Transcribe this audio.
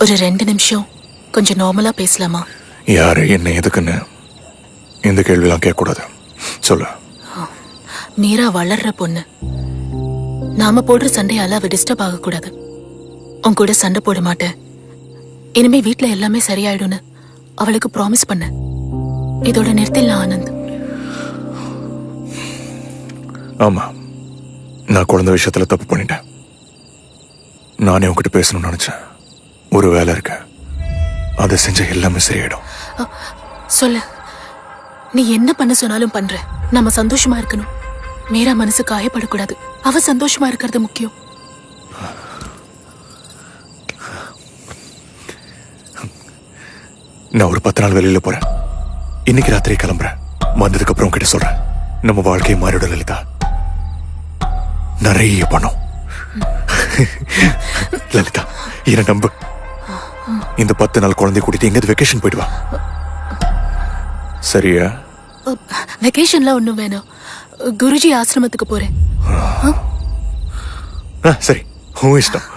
ஒரு 2 நிமிஷம் கொஞ்சம் நார்மலா பேசலாமா? யாரு என்ன எதுக்குன்னு இந்த கேள்விலாம் கேட்கக்கூடாது. சொல்லு. மீரா வளர்ற பொண்ணு. நாம போடுற சண்டையால அவ டிஸ்டர்ப் ஆகக்கூடாது. உன் கூட சண்டை போட மாட்டேன், இனிமே வீட்டுல எல்லாமே சரியாயிடும்னு அவளுக்கு ப்ராமிஸ் பண்ண. இதோட நிறுத்திடலாம் ஆனந்த். ஆமா, நான் குழந்தை விஷயத்துல தப்பு பண்ணிட்டேன். நானே உன்கிட்ட பேசணும்னு நினைச்சேன். ஒரு வேலை இருக்கு, அதை செஞ்ச எல்லாமே சரியாயிடும். சொல்லு, நீ என்ன பண்ண சொன்னாலும் பண்ற. நம்ம சந்தோஷமா இருக்கணும். மீரா மனசு காயப்படக்கூடாது. அவ சந்தோஷமா இருக்கிறது முக்கியம். நான் ஒரு 10 நாள் வெளியில போறேன். இன்னைக்கு ராத்திரி கிளம்புறேன். வந்ததுக்கு அப்புறம் கிட்ட சொல்றேன். நம்ம வாழ்க்கையை மாறிவிட லலிதா. நிறைய பணம். லலிதா, என்ன நம்பு. இந்த 10 நாள் குழந்தை கூட்டிட்டு எங்கேயாவது வெக்கேஷன் போயிட்டு வா. சரியா? வெக்கேஷன்ல ஒண்ணும் வேணும். குருஜி ஆசிரமத்துக்கு போறேன். சரி, உன் இஷ்டம்.